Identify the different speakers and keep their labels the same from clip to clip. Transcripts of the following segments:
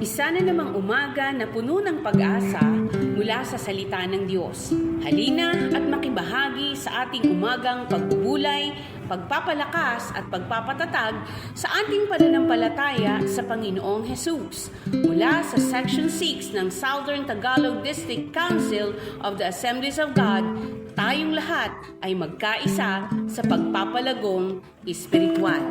Speaker 1: Isa na namang umaga na puno ng pag-asa mula sa salita ng Diyos. Halina at makibahagi sa ating umagang pagbubulay, pagpapalakas at pagpapatatag sa ating pananampalataya sa Panginoong Hesus. Mula sa Section 6 ng Southern Tagalog District Council of the Assemblies of God, tayong lahat ay magkaisa sa pagpapalagong espiritual.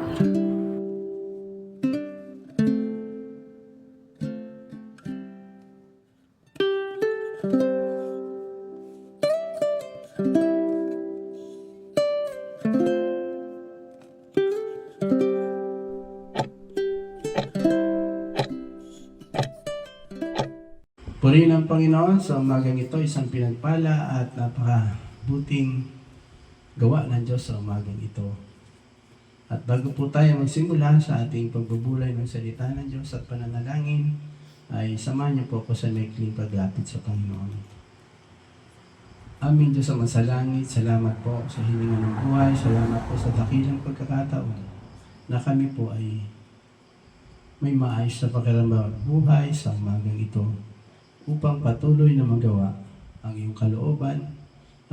Speaker 2: Purihin ang Panginoon sa umagang ito, isang pinagpala at napakabuting gawa ng Diyos sa umagang ito. At bago po tayo magsimula sa ating pagbubulay ng salita ng Diyos at pananalangin, ay samahan niyo po ako sa maikling paglapit sa Panginoon. Aming Diyos ang masalangit, salamat po sa hilingan ng buhay, salamat po sa dakilang pagkakataon na kami po ay may maayos na pakiramdam at buhay sa umagang ito, upang patuloy na magawa ang iyong kalooban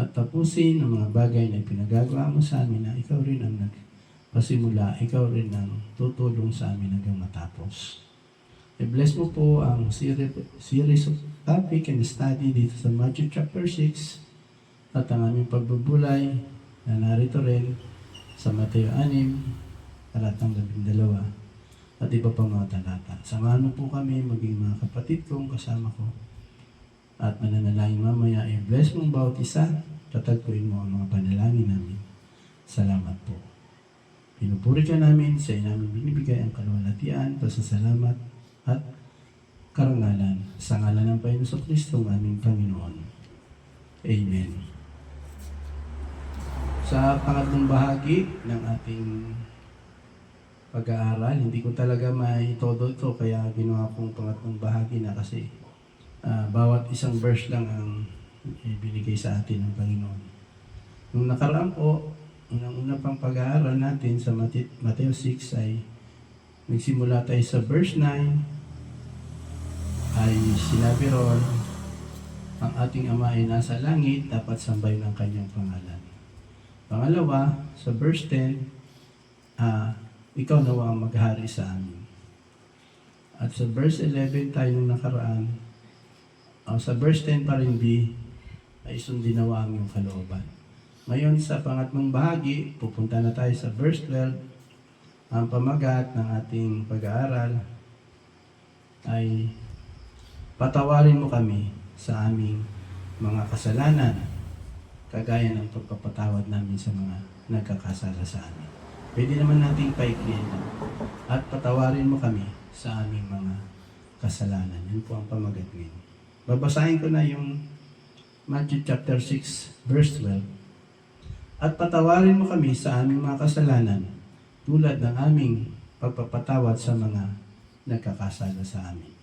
Speaker 2: at tapusin ang mga bagay na pinagagawa mo sa amin na ikaw rin ang nagpasimula, ikaw rin ang tutulong sa amin hanggang matapos. I-bless mo po ang series of topic and study dito sa Matthew chapter 6 at ang aming pagbubulay na narito rin sa Mateo 6, talatang 12 at iba pang mga talata. Samahan mo po kami, maging mga kapatid kong kasama ko. At mananalangin mamaya, i-bless mong bawat isa, tatagpuin mo ang mga panalangin namin. Salamat po. Pinupuri ka namin, sa iyo namin binibigay ang kaluwalhatian, pasasalamat at karangalan. Sa ngalan ng Panginoon Kristo, ang aming Panginoon. Amen. Sa pangatlong bahagi ng ating pag-aaral, hindi ko talaga maitodo ito, kaya ginawa kong pangatlong bahagi na kasi bawat isang verse lang ang ibinigay sa atin ng Panginoon. Nung nakaraan po, unang-una pang pag-aaral natin sa Mateo 6 ay nagsimula tayo sa verse 9, ay sinabi ron, ang ating Ama ay nasa langit, dapat sambahin ang kanyang pangalan. Pangalawa, sa verse 10, ikaw nawa ang maghari sa amin. At sa verse 11 tayo nung nakaraan, sa verse 10 pa rin B, ay sundin nawa ang iyong kalooban. Ngayon sa pangatlong bahagi, pupunta na tayo sa verse 12. Ang pamagat ng ating pag-aaral ay patawarin mo kami sa aming mga kasalanan, kagaya ng pagpapatawad namin sa mga nagkakasala sa amin. Pwede naman nating paikliin lang. At patawarin mo kami sa aming mga kasalanan. Yan po ang pamagat ngayon. Babasahin ko na yung Matthew chapter 6, verse 12. At patawarin mo kami sa aming mga kasalanan, tulad ng aming pagpapatawad sa mga nagkakasala sa amin.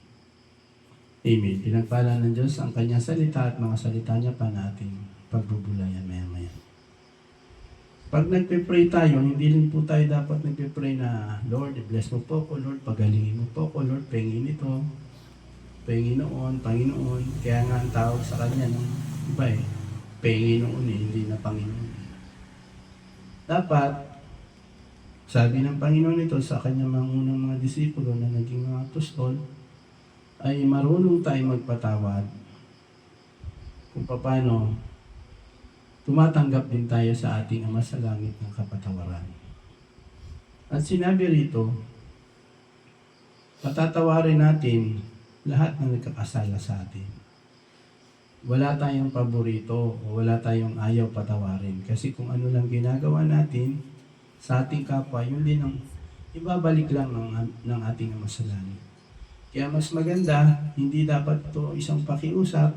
Speaker 2: Amen. Pinagpala ng Diyos ang kanyang salita at mga salita niya pa na ating pagbubulayan maya-maya. Pag nagpe-pray tayo, hindi rin po tayo dapat nagpe-pray na, Lord, bless mo po ako, Lord, pagalingin mo po ako, Lord, pengin ito, Panginoon, Panginoon. Kaya nga ang tawag sa kanya nung iba Panginoon hindi na Panginoon. Dapat, sabi ng Panginoon ito sa kanyang mga unang mga disipulo na naging mga apostol, ay marunong tayo magpatawad kung paano tumatanggap din tayo sa ating Ama sa Langit ng kapatawaran. At sinabi rito, patatawarin natin lahat ng nagkakasala sa atin. Wala tayong paborito o wala tayong ayaw patawarin. Kasi kung ano lang ginagawa natin sa ating kapwa, yun din ang ibabalik lang ng ating Ama sa Langit. Kaya mas maganda, hindi dapat ito isang pakiusap,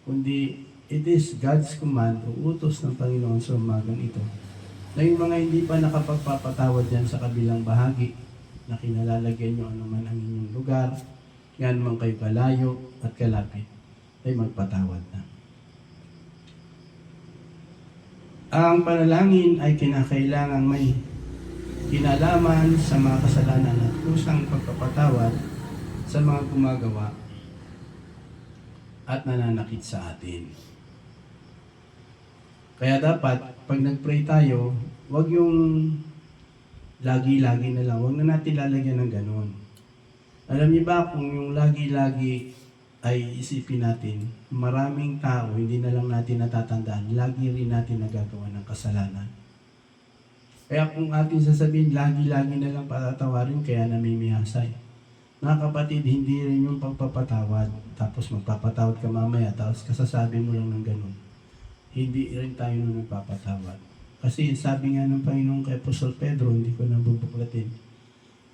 Speaker 2: kundi it is God's command o utos ng Panginoon sa umagang ito na yung mga hindi pa nakapagpapatawad yan sa kabilang bahagi na kinalalagyan nyo anuman ang inyong lugar, yan man kayo kalayo at kalapit, ay magpatawad na. Ang panalangin ay kinakailangang may kinalaman sa mga kasalanan at kusang pagpapatawad sa mga gumagawa at nananakit sa atin. Kaya dapat, pag nag-pray tayo, wag yung lagi-lagi na lang. Wag na natin lalagyan ng ganun. Alam niyo ba kung yung lagi-lagi ay isipin natin, maraming tao, hindi na lang natin natatandaan, lagi rin natin nagagawa ng kasalanan. Kaya kung atin sasabihin, lagi-lagi na lang patatawarin, kaya namimihasay. Mga kapatid, hindi rin yung pagpapatawad. Tapos magpapatawad ka mamaya, tapos kasasabi mo lang ng ganun. Hindi rin tayo nung nagpapatawad. Kasi sabi nga ng Panginoon kay Apostol Pedro, hindi ko nabubuklatin.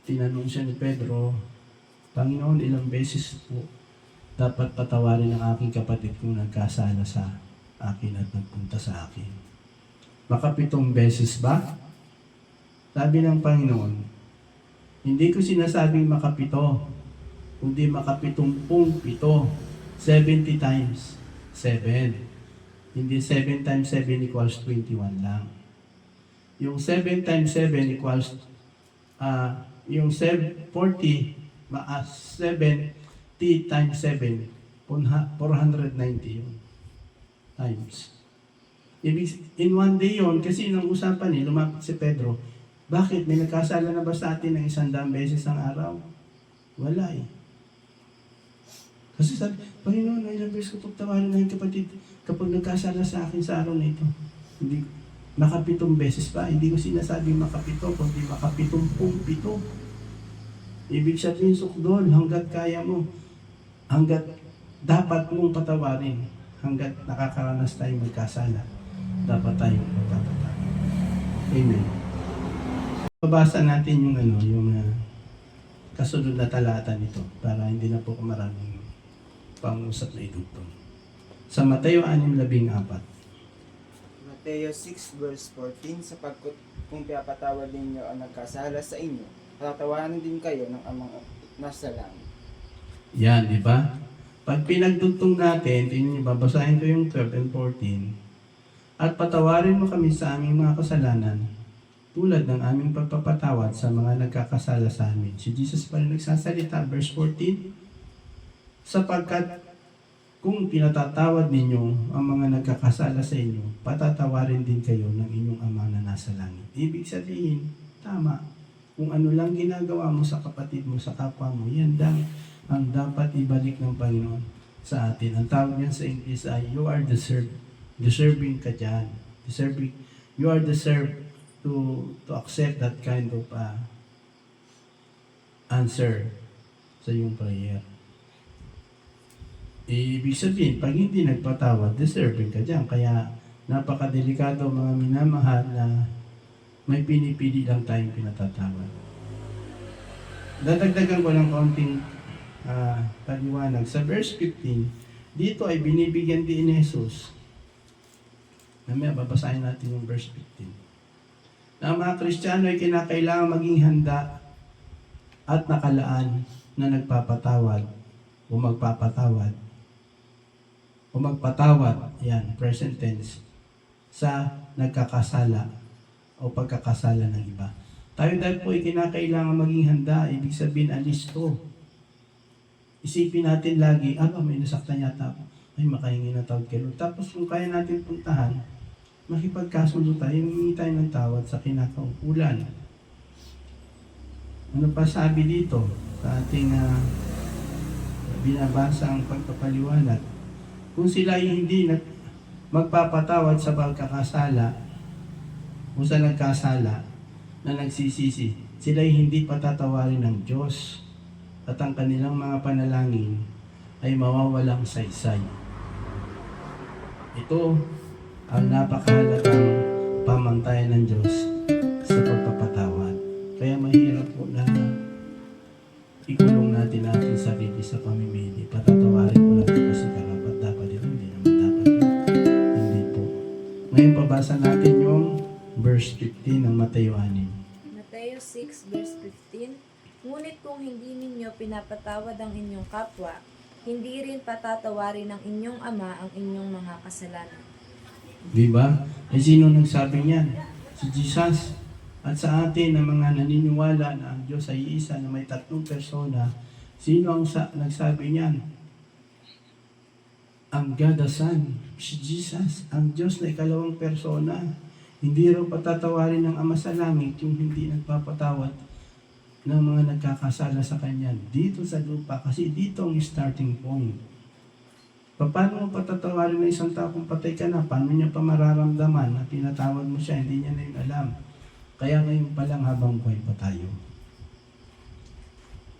Speaker 2: Tinanong siya ni Pedro, Panginoon, ilang beses po dapat patawarin ng aking kapatid kung nagkasala sa akin at nagpunta sa akin? Baka 7 beses ba? Sabi ng Panginoon, hindi ko sinasabing makapito, kundi makapitumpumpung pito, 70 times 7. Hindi 7 times 7 equals 21 lang. Yung 7 times 7 equals, yung 70 times 7, 490 yun. Times. In one day yun, kasi nang usapan lumapit si Pedro, bakit? May nagkasala na ba sa atin ng 100 beses ang araw? Wala eh. Kasi sabi, Panginoon, ilang beses ko pagtawarin na yung kapatid kapag nagkasala sa akin sa araw na ito. Hindi, makapitong beses pa. Hindi ko sinasabing makapito, kundi makapitumpung pito. Ibig sabihin, sukdol, hanggat kaya mo, hanggat dapat mong patawarin, hanggat nakakaranas tayong magkasala, dapat tayong magpapatawad. Amen. Babasa natin yung kasunod na talata nito para hindi na po maraming pangusap na idugtong. Sa Mateo 6:14.
Speaker 3: Mateo 6 verse 14, sapagkat kung pinapatawad ninyo ang nagkasala sa inyo, patatawarin din kayo ng amang nasa langit.
Speaker 2: Yan, di ba? Pag pinagdugtong natin, babasahin ko yung 12 and 14, at patawarin mo kami sa aming mga kasalanan, tulad ng aming pagpapatawad sa mga nagkakasala sa amin. Si Jesus pa rin nagsasalita, verse 14, sapagkat kung pinatatawad ninyo ang mga nagkakasala sa inyo, patatawarin din kayo ng inyong Ama na nasa langit. Ibig sabihin, tama. Kung ano lang ginagawa mo sa kapatid mo, sa kapwa mo, yan lang ang dapat ibalik ng Panginoon sa atin. Ang tawag niyan sa English ay, you are deserving ka dyan. You are deserved to accept that kind of answer sa iyong prayer. Ibig sabihin, pag hindi nagpatawad, deserving ka dyan. Kaya napakadelikado mga minamahal na may pinipili lang tayong pinatatawad. Dadagdagan ko ng kaunting paliwanag. Sa verse 15, dito ay binibigyan din ni Jesus. Mamaya babasahin natin yung verse 15. Na ang mga Kristiyano ay kinakailangan maging handa at nakalaan na nagpapatawad o magpapatawad o magpatawad, yan, present tense, sa nagkakasala o pagkakasala ng iba. Tayo dahil po ay kinakailangan maging handa, ibig sabihin alisto. Isipin natin lagi, may nasaktan yata ako, ay makahingi ng tawad kay Lord. Tapos kung kaya natin puntahan, makipagkasundo tayo, humingi tayo ng tawad sa kinakaukulan. Ano pa sabi dito sa ating binabasa ang pagpapaliwanag? Kung sila ay hindi magpapatawad sa pagkakasala o sa nagkasala na nagsisisi, sila ay hindi patatawarin ng Diyos at ang kanilang mga panalangin ay mawawalang saysay. Ito ang napakahalagang pamantayan ng Diyos sa pagpapatawad. Kaya mahirap po na ikulong natin sarili sa pamimili. Patatawarin ko lang kasi karapat dapat yun. Hindi naman dapat yun. Hindi po. Ngayon pabasa natin yung verse 15 ng Mateo 6.
Speaker 4: Mateo 6 verse 15, ngunit kung hindi ninyo pinapatawad ang inyong kapwa, hindi rin patatawarin ng inyong Ama ang inyong mga kasalanan.
Speaker 2: Diba? Ay sino nagsabi niyan? Si Jesus. At sa atin na mga naniniwala na ang Diyos ay isa na may 3 persona Sino ang nagsabi niyan? Ang God the Son, si Jesus, ang Diyos na ikalawang persona. Hindi raw patatawarin ng Ama sa langit yung hindi nagpapatawad ng mga nagkakasala sa Kanya dito sa lupa, kasi dito ang starting point. Paano mo patatawarin ng isang tao kung patay ka na? Paano niya pa mararamdaman na pinatawad mo siya? Hindi niya na yun alam. Kaya ngayon pa lang habang buhay pa tayo,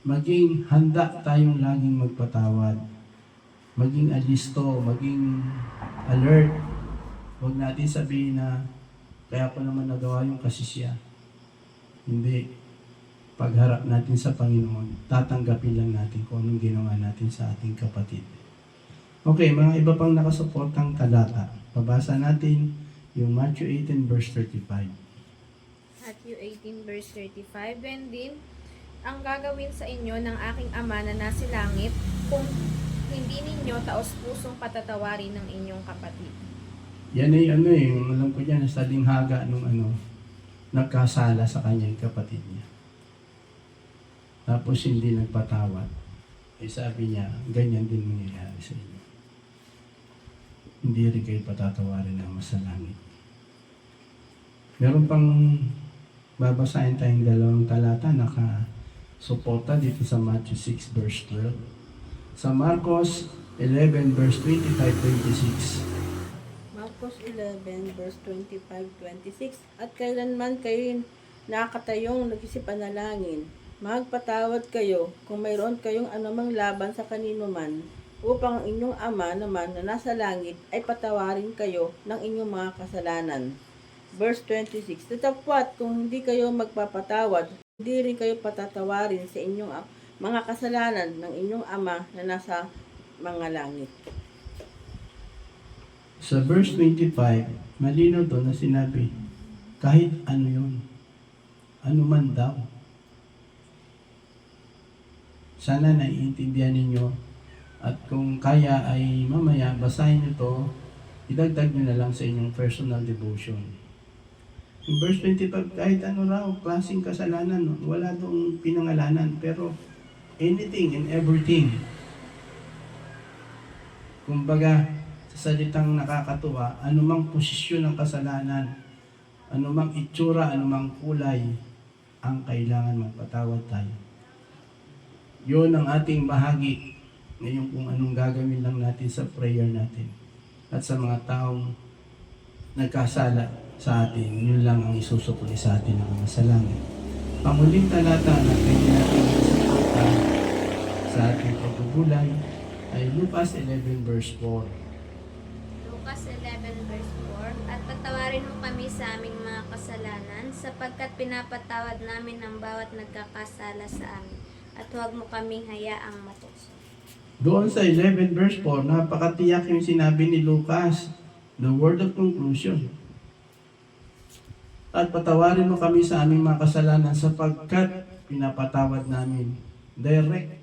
Speaker 2: maging handa tayong laging magpatawad. Maging alisto, maging alert. Huwag natin sabihin na kaya ko naman nagawa yung kasi siya. Hindi. Pagharap natin sa Panginoon, tatanggapin lang natin kung anong ginawa natin sa ating kapatid. Okay, mga iba pang nakasuportang talata. Pabasa natin yung Matthew 18 verse 35.
Speaker 4: Matthew 18 verse 35, and din, ang gagawin sa inyo ng aking Ama na nasa langit, kung hindi ninyo taos-pusong patatawarin ng inyong kapatid.
Speaker 2: Yan ay yung alam ko dyan, sa dinghaga nung nagkasala sa kanyang kapatid niya. Tapos hindi nagpatawad. Eh sabi niya, ganyan din mangyayari sa inyo. Hindi rin kayo patatawarin ng masalangit. Meron pang babasahin tayong dalawang talata naka-suporta dito sa Matthew 6 verse 12. Sa Marcos 11 verse 25-26.
Speaker 5: Marcos 11, verse 25-26. At kailanman kayo nakatayong nag-isip-analangin, magpatawad kayo kung mayroon kayong anumang laban sa kanino man, upang ang inyong Ama naman na nasa langit ay patawarin kayo ng inyong mga kasalanan. Verse 26. Tatapwat kung hindi kayo magpapatawad, hindi rin kayo patatawarin sa inyong mga kasalanan ng inyong Ama na nasa mga langit.
Speaker 2: Sa verse 25, malinaw doon na sinabi, kahit ano yun, ano man daw. Sana naiintindihan ninyo, at kung kaya ay mamaya basahin nyo to, idagdag nyo na lang sa inyong personal devotion. In verse 25, kahit ano raw, klaseng kasalanan, wala doong pinangalanan, pero anything and everything. Kumbaga, sa salitang nakakatuwa, anumang posisyon ng kasalanan, anumang itsura, anumang kulay, ang kailangan magpatawad tayo. Yun ang ating bahagi ngayon kung anong gagawin lang natin sa prayer natin. At sa mga taong nagkasala sa atin, yun lang ang isusukli sa atin ng Ama sa langit. Panguling talata na pwede natin isusuka sa ating pagbubulay ay Lucas 11 verse 4.
Speaker 6: Lucas 11 verse 4, At patawarin mo kami sa aming mga kasalanan, sapagkat pinapatawad namin ang bawat nagkakasala sa amin, at huwag mo kaming hayaang matukso.
Speaker 2: Doon sa 11 verse 4, napakatiyak yung sinabi ni Lucas, the word of conclusion. At patawarin mo kami sa aming mga kasalanan sapagkat pinapatawad namin. Direct.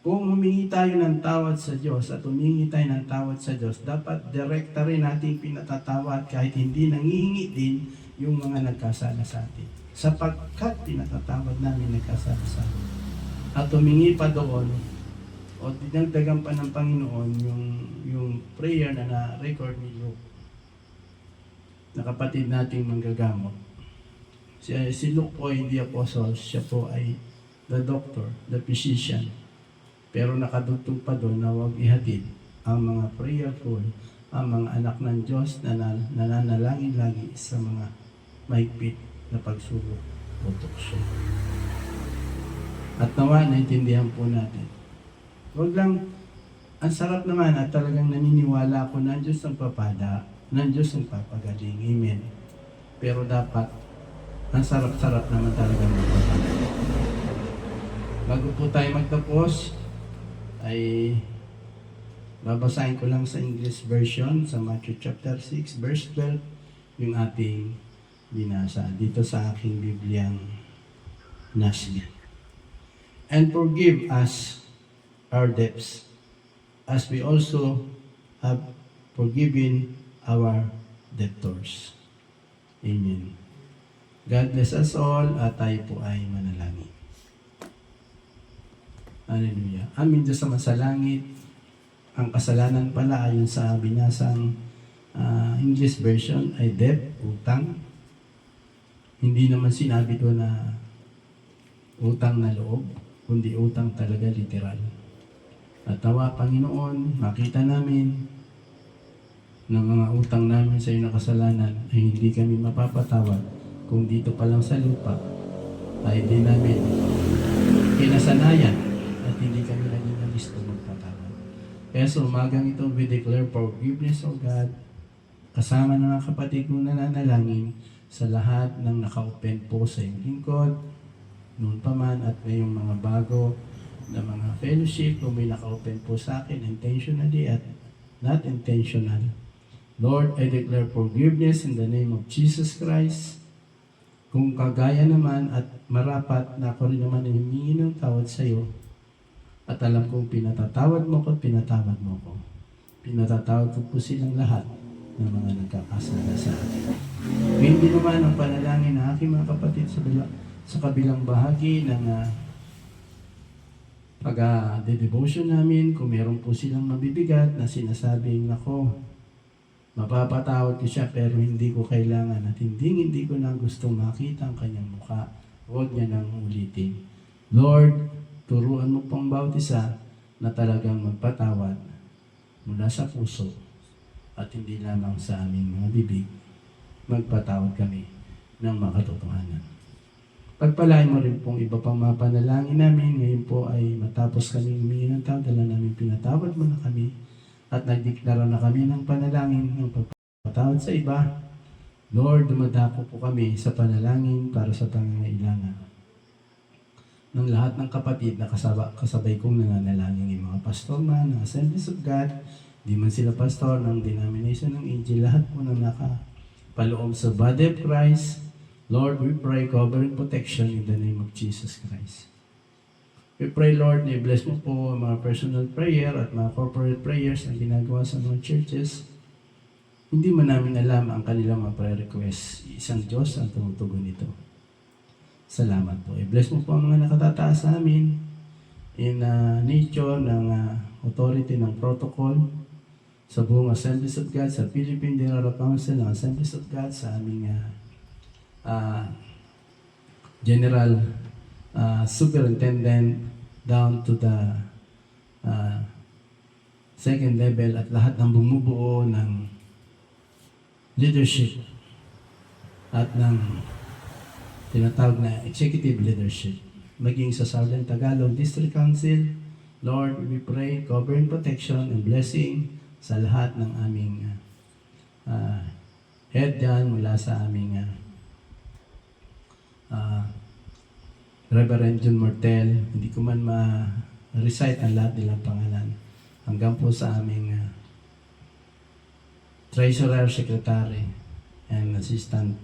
Speaker 2: Kung humingi tayo ng tawad sa Diyos at humingi tayo ng tawad sa Diyos, dapat direkta rin natin pinatatawad kahit hindi nangihingi din yung mga nagkasala sa atin. Sapagkat pinatatawad namin nagkasala sa atin. At humingi pa doon, o dinagdagan pa ng Panginoon yung prayer na na-record ni Luke na kapatid nating manggagamot. Si Luke po ay hindi apostle, siya po ay the doctor, the physician. Pero nakadugtong pa doon na huwag ihatid ang mga prayerful, ang mga anak ng Diyos na nananalangin lagi sa mga mahigpit na pagsubok o tukso. At nawa, naintindihan po natin. Huwag lang, ang sarap naman at talagang naniniwala ako na Diyos ang papada, ng Diyos ang papagaling. Amen. Pero dapat, ang sarap-sarap naman talaga magpapagaling. Bago po tayo magtapos, ay babasahin ko lang sa English version sa Matthew chapter 6 verse 12 yung ating binasa dito sa aking Bibliang Nasli. And forgive us our debts as we also have forgiven our debtors. Amen. God bless us all at tayo po ay manalangin. Hallelujah. Amin Diyos sa masalangit, ang kasalanan pala ayon sa binasang English version ay debt, utang. Hindi naman sinabi doon na utang na loob, kundi utang talaga literal. At nawa, Panginoon, makita namin ng mga utang namin sa iyo na kasalanan ay hindi kami mapapatawad kung dito pa lang sa lupa ay di namin kinasanayan at hindi kami naging nalisto magpatawad. Kaya sa umagang ito, we declare forgiveness of God kasama ng mga kapatid kong nananalangin sa lahat ng naka-open po sa iyong lingkod, noon pa man at ngayong mga bago na mga fellowship, kung may naka-open po sa akin intentionally at not intentional. Lord, I declare forgiveness in the name of Jesus Christ. Kung kagaya naman at marapat na ako rin naman ay humingi ng tawad sa iyo at alam kong pinatatawad mo ko at pinatawad mo ko. Pinatatawad ko po silang lahat ng mga nagkakasala sa akin. Ngayon din naman ang panalangin ng aking mga kapatid sa kabilang bahagi ng pag-devotion namin, kung meron po silang mabibigat na sinasabing, nako, mapapatawad ko siya pero hindi ko kailangan at hindi ko na gustong makita ang kanyang mukha. Huwag niya nang ulitin. Lord, turuan mo pang bawat isa na talagang magpatawad mula sa puso at hindi lamang sa aming mga bibig. Magpatawad kami ng makatotohanan. Pagpalain mo rin pong iba pang mga panalangin namin. Ngayon po ay matapos kami humingi ng tawad, dala namin pinatawad mo na kami at nagdeklara na kami ng panalangin ng pagpapatawad sa iba. Lord, dumadako po kami sa panalangin para sa pangangailangan ng lahat ng kapatid na kasabay kong nananalangin, yung mga pastor man ng Assemblies of God, di man sila pastor ng denomination ng Angel, lahat po na nakapaloob sa body of Christ. Lord, we pray covering protection in the name of Jesus Christ. We pray, Lord, na i-bless mo po ang mga personal prayer at mga corporate prayers na ginagawa sa mga churches. Hindi man namin alam ang kanilang mga prayer requests. Isang Diyos ang tumutugon nito. Salamat po. I-bless mo po ang mga nakatataas sa amin in nature ng authority ng protocol sa buong Assemblies of God, sa Philippine General Council ng Assemblies of God, sa aming General Superintendent down to the second level at lahat ng bumubuo ng leadership at ng tinatawag na executive leadership. Maging sa Southern Tagalog District Council, Lord, we pray covering protection and blessing sa lahat ng aming head dyan mula sa aming Reverend John Mortel. Hindi ko man ma-recite ang lahat nilang pangalan. Hanggang po sa aming Treasurer, Secretary, and Assistant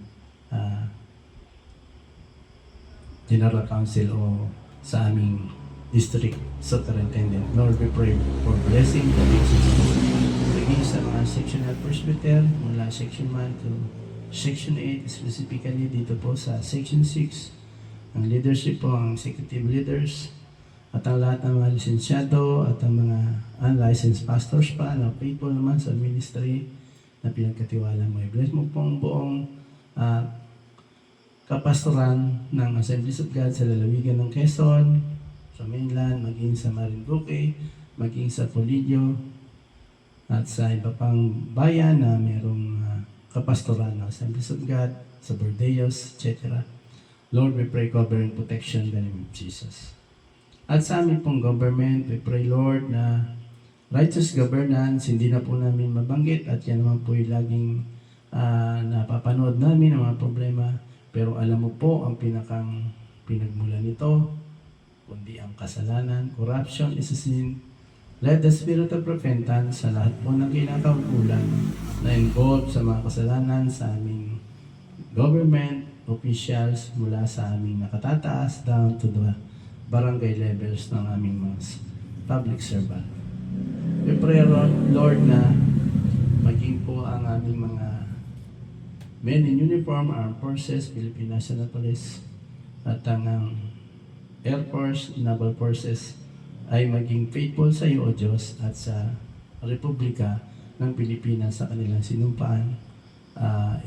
Speaker 2: General Counsel o sa aming District Superintendent. Lord, we pray for blessing the maging sa mga sectional presbyter mula Section 1 to Section 8, specifically dito po sa Section 6. Ang leadership po, ang executive leaders, at ang lahat ng mga lisensyado at ang mga unlicensed pastors pa na faithful naman sa ministry na pinagkatiwala mo. I-bless mo po ang buong kapastoran ng Assemblies of God sa lalawigan ng Quezon, sa mainland, maging sa Marinduque, maging sa Polillo, at sa iba pang bayan na mayroong kapastoran ng Assemblies of God, sa Bordeos, etc. Lord, we pray covering protection in the name of Jesus. At sa amin pong government, we pray, Lord, na righteous governance, hindi na po namin mabanggit at yan naman po yung laging napapanood namin ang mga problema. Pero alam mo po ang pinagmulan nito, kundi ang kasalanan, corruption is a sin. Let the spirit of repentance sa lahat po ng kinakaukulan na involved sa mga kasalanan sa aming government officials mula sa aming nakatataas down to the barangay levels ng aming mga public servant. We pray, Lord, na maging po ang aming mga men in uniform, armed forces, Philippine National Police, at ang Air Force, Naval Forces, ay maging faithful sa iyo, O Diyos, at sa Republika ng Pilipinas sa kanilang sinumpaan,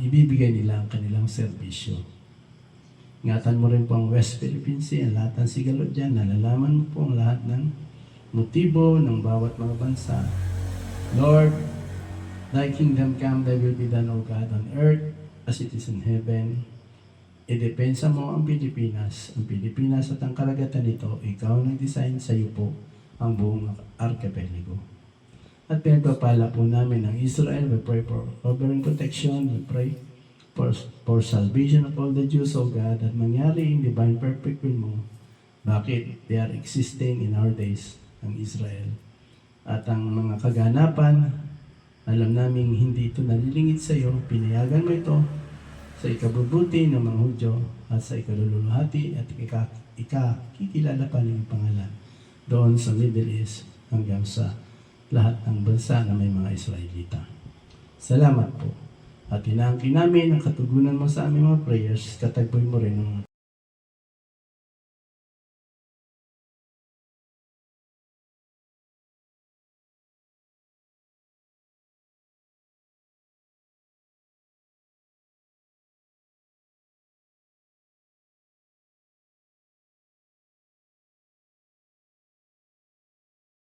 Speaker 2: ibibigay nila ang kanilang serbisyo. Ingatan mo rin po ang West Philippine Sea, ang lahat ng sigalot dyan, nalalaman mo po ang lahat ng motibo ng bawat mga bansa. Lord, Thy kingdom come, Thy will be done, O God, on earth as it is in heaven. Idepensa mo ang Pilipinas. Ang Pilipinas at ang karagatan nito, ikaw nag-design sa iyo po ang buong archipelago. At pinagpapala po namin ang Israel. We pray for covering protection. We pray for salvation of all the Jews, O God, at mangyari in divine perfect will mo. Bakit? They are existing in our days, ang Israel. At ang mga kaganapan, alam namin hindi ito nalilingit sa iyo. Pinayagan mo ito sa ikabubuti ng mga Hudyo at sa ikalululuhati at ikakikilala pa ng pangalan doon sa Middle East hanggang sa lahat ng bansa na may mga Israelita. Salamat po. At inaangkin namin ang katugunan mo sa aming mga prayers, katagpoy mo rin ang